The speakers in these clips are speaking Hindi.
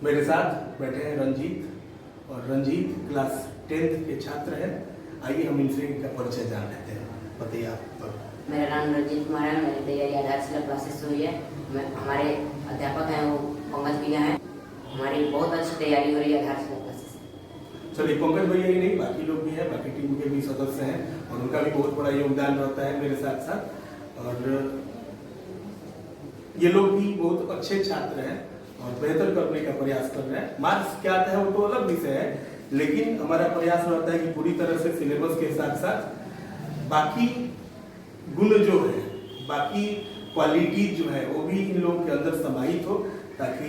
मेरे साथ बैठे हैं रंजीत, और रंजीत क्लास 10th के छात्र हैं। आइए हम इनसे इनका परिचय जान लेते हैं। बताइए आप। मेरा नाम रंजीत कुमार है। मेरी तैयारी आधारशिला क्लासेस हुई है। हमारे अध्यापक हैं वो पंकज भैया हैं। हमारी बहुत अच्छी तैयारी हो रही है आधारशिला क्लासेस। चलिए, पंकज भैया ही नहीं, बाकी लोग भी हैं, बाकी टीम के भी सदस्य हैं और उनका भी बहुत बड़ा योगदान रहता है मेरे साथ साथ। और ये लोग भी बहुत अच्छे छात्र हैं और बेहतर करने का प्रयास कर रहे हैं। मार्क्स क्या आता है वो तो अलग विषय है, लेकिन हमारा प्रयास रहता है कि पूरी तरह से सिलेबस के साथ साथ बाकी गुण जो है, बाकी क्वालिटी जो है वो भी इन लोगों के अंदर समाहित हो, ताकि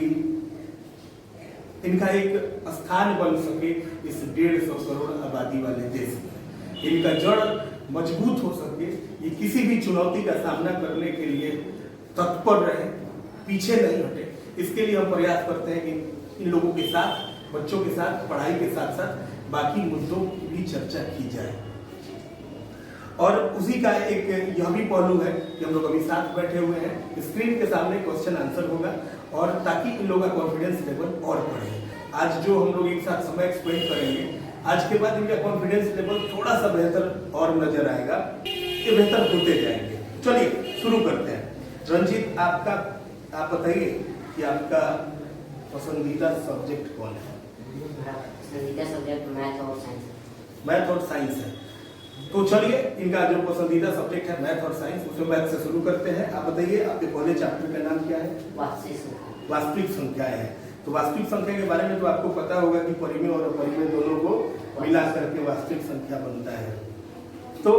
इनका एक स्थान बन सके इस 150 करोड़ आबादी वाले देश में। इनका जड़ मजबूत हो सके, ये किसी भी चुनौती का सामना करने के लिए तत्पर रहे, पीछे नहीं हटे। इसके लिए हम प्रयास करते हैं कि इन लोगों के साथ, बच्चों के साथ, पढ़ाई के साथ साथ बाकी मुद्दों की भी चर्चा की जाए। और उसी का एक यह भी पहलू है कि हम लोग अभी साथ बैठे हुए हैं, स्क्रीन के सामने क्वेश्चन आंसर होगा, और ताकि इन लोगों का कॉन्फिडेंस लेवल और बढ़े। आज जो हम लोग एक साथ समय स्पेंड करेंगे, आज के बाद इनका कॉन्फिडेंस लेवल थोड़ा सा बेहतर और नजर आएगा, ये बेहतर होते जाएंगे। चलिए शुरू करते हैं। रंजीत, आप बताइए कि आपका पसंदीदा सब्जेक्ट कौन है? मेरा पसंदीदा सब्जेक्ट मैथ और साइंस है। मैथ और साइंस है। तो चलिए, इनका जो पसंदीदा सब्जेक्ट है मैथ और साइंस, उसमें मैथ से शुरू करते हैं। आप बताइए आपके पहले चैप्टर का नाम क्या है? वास्तविक संख्या है। तो वास्तविक संख्या के बारे में तो आपको पता होगा कि परिमेय और अपरिमेय दोनों को मिला करके वास्तविक संख्या बनता है। तो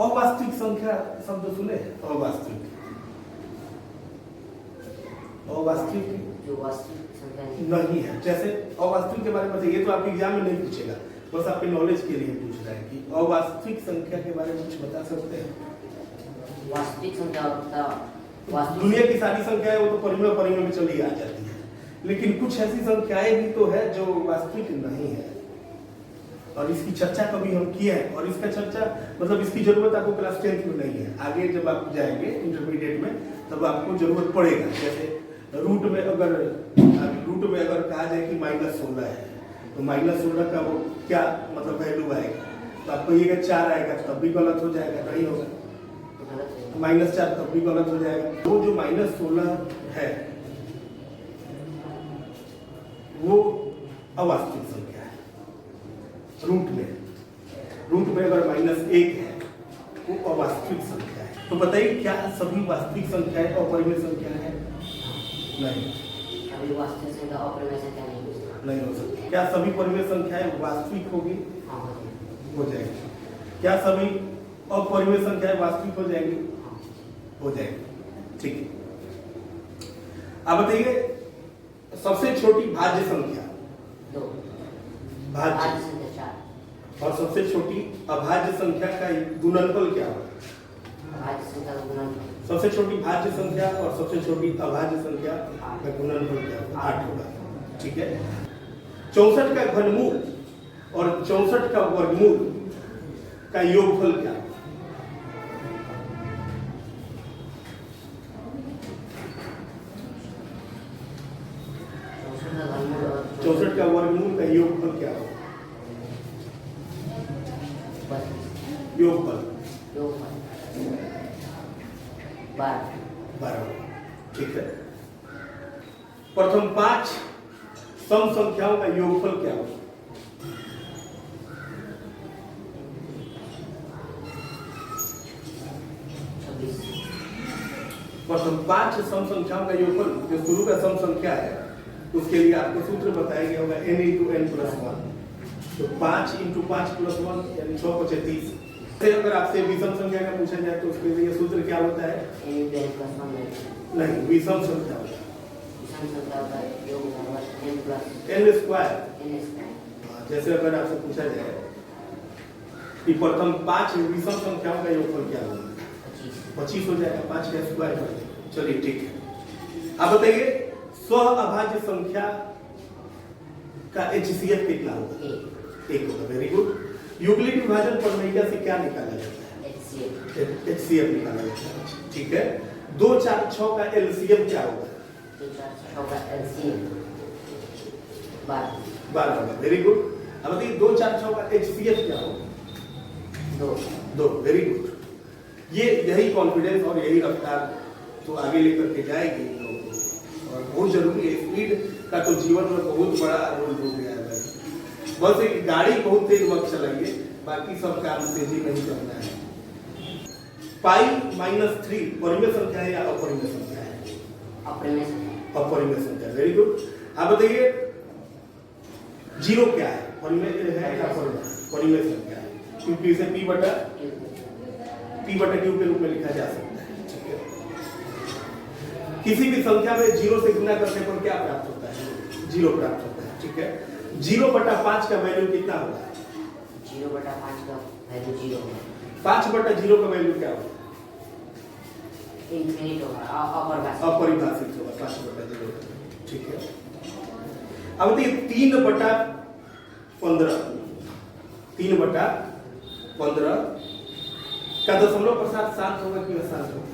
अवास्तविक संख्या शब्द सुने? अवास्तविक जो वास्तविक संख्या नहीं है। जैसे अवास्तविक के बारे में बताइए, तो आपके एग्जाम में नहीं पूछेगा, बस आपके नॉलेज के लिए पूछ रहा है कि अवास्तविक संख्या के बारे में कुछ बता सकते हैं? वास्तविक संख्या दुनिया की सारी संख्याएं वो तो परिमेय में चली आ जाती है, लेकिन कुछ ऐसी संख्याएं भी तो है जो वास्तविक नहीं है, और इसकी चर्चा कभी हम किए हैं। और इसका चर्चा मतलब इसकी जरूरत आपको क्लास 10th में नहीं है, आगे जब आप जाएंगे इंटरमीडिएट में तब आपको जरूरत पड़ेगा। जैसे रूट में अगर कहा जाए कि -16 है, तो -16 का वो क्या मतलब वैल्यू आएगा, तो आपको ये 4 आएगा तब भी गलत हो जाएगा, नहीं होगा। -4 तब भी गलत हो जाएगा। वो जो -16 है वो अवास्तविक संख्या है। रूट में अगर -1 है वो अवास्तविक संख्या है। तो बताइए, क्या सभी वास्तविक संख्याएं अपरिमेय संख्या है? नहीं, अभी वास्तविक संख्या अपरिमेय संख्या नहीं हो सकती। क्या सभी परिमेय संख्याएं वास्तविक होगी? हो जाएगी। क्या सभी अपरिमेय संख्याएं वास्तविक हो जाएंगी? हो जाएगी। ठीक है। अब बताइए, सबसे छोटी भाज्य संख्या? 2। भाज्य संख्या 4। और सबसे छोटी अभाज्य संख्या का गुणनफल क्या होगा? भाज्य संख्या का गुणनफल। सबसे छोटी भाज्य संख्या और सबसे छोटी अभाज्य संख्या का गुणनफल क्या होगा? 8 होगा। ठीक है। 64 का घनमूल और 64 का वर्गमूल का योगफल क्या होगा? 64 का वर्गमूल का योगफल क्या होगा? योगफल 12। ठीक है। प्रथम 5 सम संख्याओं का योगफल क्या होगा? 26। प्रथम 5 सम संख्याओं का योगफल, जो शुरू का सम संख्या है, उसके लिए आपको सूत्र बताया गया होगा n × n + 1। तो 5 × 5 + 1 यानी 6 × 35। अगर आपसे विषम संख्या का पूछा जाए तो उसके लिए सूत्र क्या होता है? n × n + 1 नहीं, विषम संख्या होता है n²। जैसे अगर आपसे पूछा जाए कि प्रथम 5 विषम संख्याओं का योगफल क्या होगा? 25 हो जाएगा। 5 का स्क्वायर कर देंगे। चलिए ठीक है। अब बताइए, स्व अभाज्य संख्या का HCF कितना होगा? 1 होगा। Very good. यूक्लिड विभाजन प्रमेय से क्या निकाला जाता है? HCF निकाला जाता है। ठीक है। 2, 4, 6 का LCM क्या होगा? 2 4 6 का LCM 12 12 होगा। Very good. अब बताइए 2 4 6 का HCF क्या होगा? 2। Very good. ये यही कॉन्फिडेंस और यही रफ्तार तो आगे लेकर के जाएगी इन लोगों को, और बहुत जरूरी है। स्पीड का तो जीवन में बहुत बड़ा रोल हो गया है भाई। बस एक गाड़ी बहुत तेज मत चलाइए, बाकी सब काम तेजी में ही करना है। पाई -3 परिमेय संख्या है या अपरिमेय संख्या है? अपरिमेय संख्या। Very good. आप बताइए 0 क्या है? परिमेय है या अपरिमेय? परिमेय संख्या है, क्योंकि इसे P बटा Q के रूप में लिखा जा सकता है। ठीक है। किसी भी संख्या में 0 से गुना करने पर क्या प्राप्त होता है? 0 प्राप्त होता है। ठीक है। 0/5 का वैल्यू कितना होगा? 0/5 का वैल्यू 0 होगा। 5/0 का वैल्यू क्या होगा? इनफिनिट होगा, अपरिभाषित होगा 5/0। ठीक है। अब देखिए 3/15 का दशमलव प्रसाद शांत होगा कि अशांत होगा?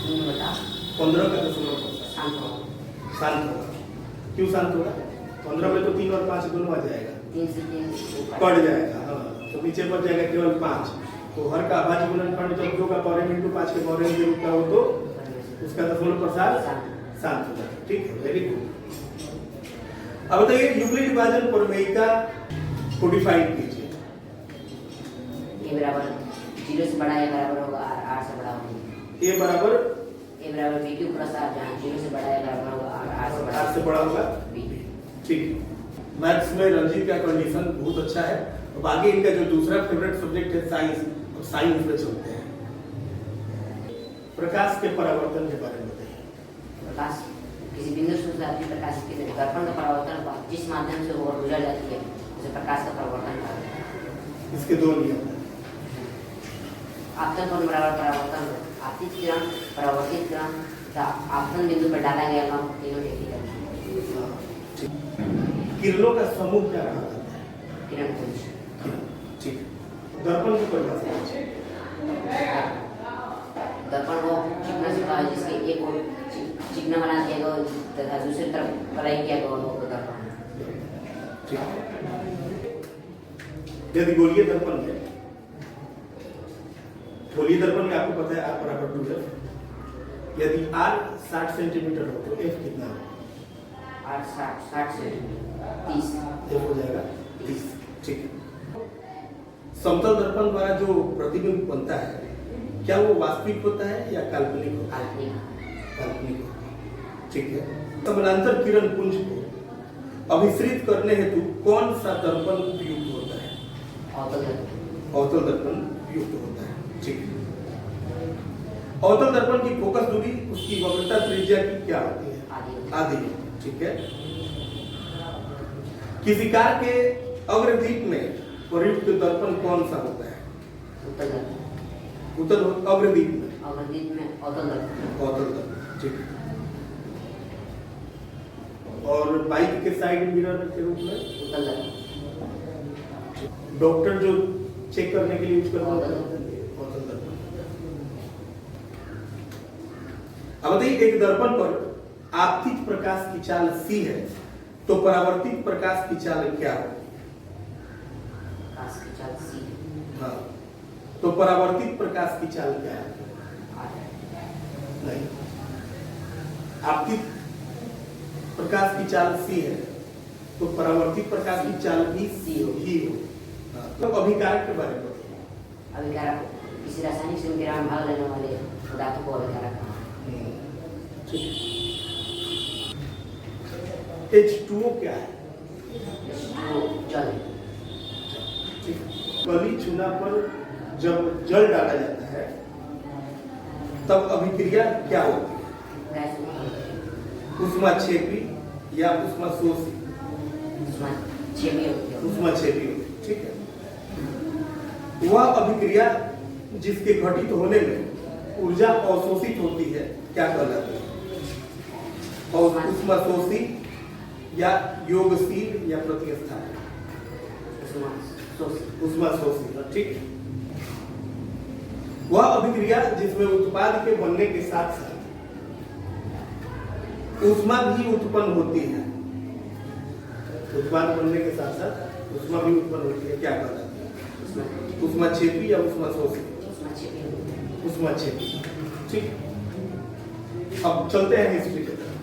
3/15 का दशमलव प्रसाद शांत होगा। क्यों शांत होगा? 15 में तो 3 और 5 दोनों आ जाएगा, 3 से 3 कट जाएगा। हाँ, तो नीचे बच जाएगा केवल 5। तो हर का अभाज्य गुणनखंड जब 2 का पावर n × 5 के पावर n के रूप का हो तो उसका दशमलव प्रसाद शांत हो जाएगा। ठीक है। Very good. अब बताइए यूक्लिड विभाजन प्रमेयिका को डिफाइन कीजिए। A बराबर 0 से बड़ा या बराबर होगा R से बड़ा होगा। A बराबर BQ + R, जहाँ 0 से बड़ा या बराबर होगा R से बड़ा होगा B। ठीक। मैथ्स में रंजीत का कंडीशन बहुत अच्छा है। अब आगे इनका जो दूसरा फेवरेट सब्जेक्ट है साइंस, और साइंस में चलते हैं। प्रकाश के परावर्तन के बारे में बताइए। प्रकाश किसी बिंदु से दूसरे प्रकाश के दर्पण का परावर्तन जिस माध्यम से वो गुजर जाती है उसे प्रकाश का परावर्तन कहा जाता है। इसके 2 नियम हैं। आपतन कोण बराबर परावर्तन, आपतित किरण, परावर्तित किरण तथा आपतन बिंदु पर डाला गया कण तीनों एक ही तरह। किरणों का समूह क्या कहा जाता है? किरणपुंज। ठीक। दर्पण की परिभाषा। दर्पण वो चिकना होता है जिसके एक ओर चिकना बना दिया गया तथा दूसरी तरफ कलाई किया गया वो दर्पण। ठीक। यदि गोलीय दर्पण में आपको पता है R बराबर 2F। यदि R 60 सेंटीमीटर हो तो F कितना हो? 60 सेंटीमीटर 30 F हो जाएगा 30। ठीक है। समतल दर्पण द्वारा जो प्रतिबिंब बनता है क्या वो वास्तविक होता है या काल्पनिक होता है? काल्पनिक होता है। ठीक है। समानांतर किरण पुंज को अभिसरित करने हेतु कौन सा दर्पण उपयुक्त होता है? अवतल दर्पण उपयुक्त होता है। ठीक है। अवतल दर्पण की फोकस दूरी उसकी वक्रता त्रिज्या की क्या होती है? आधी। ठीक है। किसी कार के अग्रदीप में प्रयुक्त दर्पण कौन सा होता है? उत्तर अग्रदीप में अवतल दर्पण। ठीक है। और बाइक के साइड मिरर के रूप में उत्तल दर्पण। डॉक्टर जो चेक करने के लिए यूज करते हैं अवतल दर्पण। अब बताइए एक दर्पण पर आपतित प्रकाश की चाल C है तो परावर्तित प्रकाश की चाल क्या होगी? प्रकाश की चाल C। हाँ, तो परावर्तित प्रकाश की चाल क्या है? नहीं, आपतित प्रकाश की चाल C है तो परावर्तित प्रकाश की चाल भी C ही हो। तो अभिकारक के बारे में बताइए। अभिकारक किसी रासायनिक संक्रिया में भाग लेने वाले पदार्थों को अभिकारक कहा। H2O क्या है? जल। बलि चूना पर जब जल डाला जाता है तब अभिक्रिया क्या होती है? ऊष्माक्षेपी या ऊष्माशोषी? ऊष्माक्षेपी। ठीक है। वह अभिक्रिया जिसके घटित होने में ऊर्जा अवशोषित होती है क्या कहलाती है? और ऊष्माशोषी या योगशील या प्रतिस्थापन? ऊष्माशोषी। ठीक है। वह अभिक्रिया जिसमें उत्पाद के बनने के साथ साथ ऊष्मा भी उत्पन्न होती है। उत्पाद बनने के साथ साथ ऊष्मा भी उत्पन्न होती है। क्या कहलाती है? ऊष्मा क्षेपी या ऊष्मा शोषी? ऊष्मा क्षेपी। ठीक, अब चलते हैं हिस्ट्री की तरफ।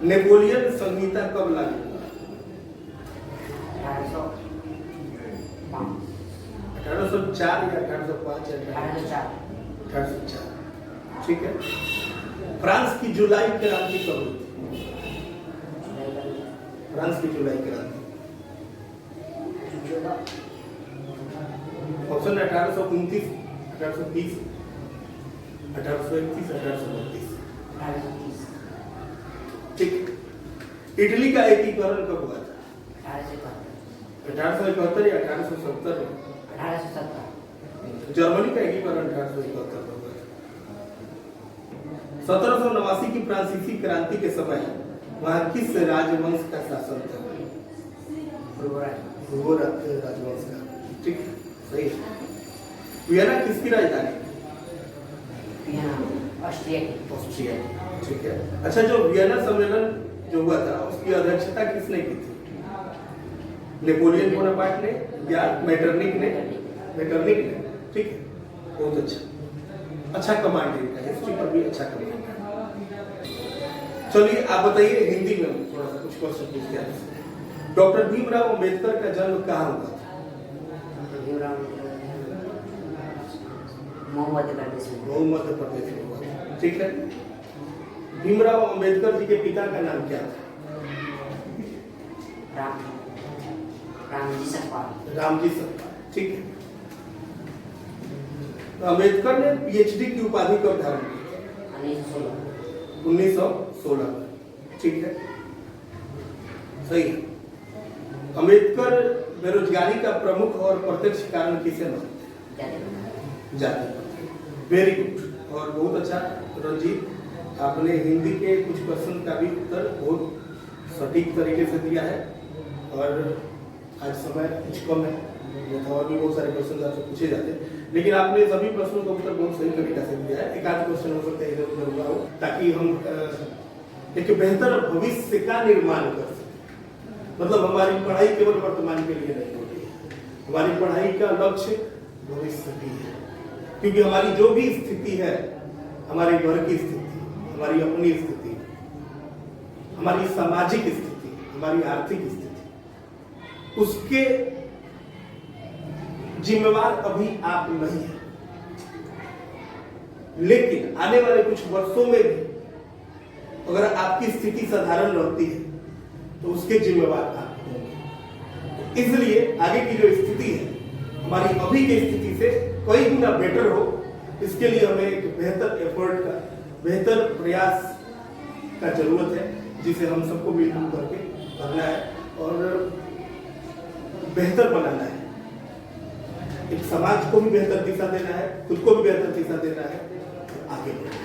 नेपोलियन संहिता कब लागू हुआ? 1804 या 1805 या 1804। ठीक है। फ्रांस की जुलाई क्रांति कब हुई थी? फ्रांस की जुलाई क्रांति ऑप्शन 1829, 1830, 1831, 1832। ठीक। इटली का एकीकरण कब हुआ था? 1871 या 1870? 1870। जर्मनी का एकीकरण 1871 में हुआ था। 1789 की फ्रांसीसी क्रांति के समय वहां किस राजवंश का शासन था? वो राजवंश का। ठीक, सही है। वियना किसकी राजधानी? ऑस्ट्रिया। ठीक है। अच्छा, जो वियना सम्मेलन जो हुआ था उसकी अध्यक्षता किसने की थी? नेपोलियन बोनापार्ट ने या मेटरनिक ने? मेटरनिक ने। ठीक है, बहुत अच्छा। अच्छा कमांड है इनका, हिस्ट्री पर भी अच्छा कमांड है। चलिए आप बताइए, हिंदी में थोड़ा सा कुछ क्वेश्चन पूछते हैं। डॉक्टर भीमराव अंबेडकर का जन्म कहाँ हुआ था? मध्य प्रदेश में। मध्य प्रदेश में हुआ था। ठीक है। भीमराव अंबेडकर जी के पिता का नाम क्या था? रामजी सतपाल। रामजी सतपाल। ठीक है। अंबेडकर ने पीएचडी की उपाधि कब धारण की? 1916 में। ठीक है, सही है। अंबेडकर बेरोजगारी का प्रमुख और प्रत्यक्ष कारण किसे मानते हैं? जाति। वेरी गुड, और बहुत अच्छा रंजीत, आपने हिंदी के कुछ क्वेश्चन का भी उत्तर बहुत सटीक तरीके से दिया है। और आज समय कुछ कम है, और भी बहुत सारे क्वेश्चन आपसे पूछे जाते हैं, लेकिन आपने सभी प्रश्नों का उत्तर बहुत सही तरीके से दिया है। एक आध क्वेश्चन हो सकता है इधर उधर हुआ हो, ताकि हम एक बेहतर भविष्य का निर्माण कर सकें। मतलब हमारी पढ़ाई केवल वर्तमान के लिए नहीं होती है, हमारी पढ़ाई का लक्ष्य भविष्य भी है। क्योंकि हमारी जो भी स्थिति है, हमारे घर की स्थिति, हमारी अपनी स्थिति, हमारी सामाजिक स्थिति, हमारी आर्थिक स्थिति, उसके जिम्मेवार अभी आप नहीं है, लेकिन आने वाले कुछ वर्षों में भी अगर आपकी स्थिति साधारण रहती है तो उसके जिम्मेवार आप होंगे। इसलिए आगे की जो स्थिति है हमारी अभी की स्थिति से कई गुना बेटर हो, इसके लिए हमें एक बेहतर एफर्ट का, बेहतर प्रयास का जरूरत है, जिसे हम सबको मिलजुल करके करना है और बेहतर बनाना है। एक समाज को भी बेहतर दिशा देना है, खुद को भी बेहतर दिशा देना है, आगे बढ़ना है।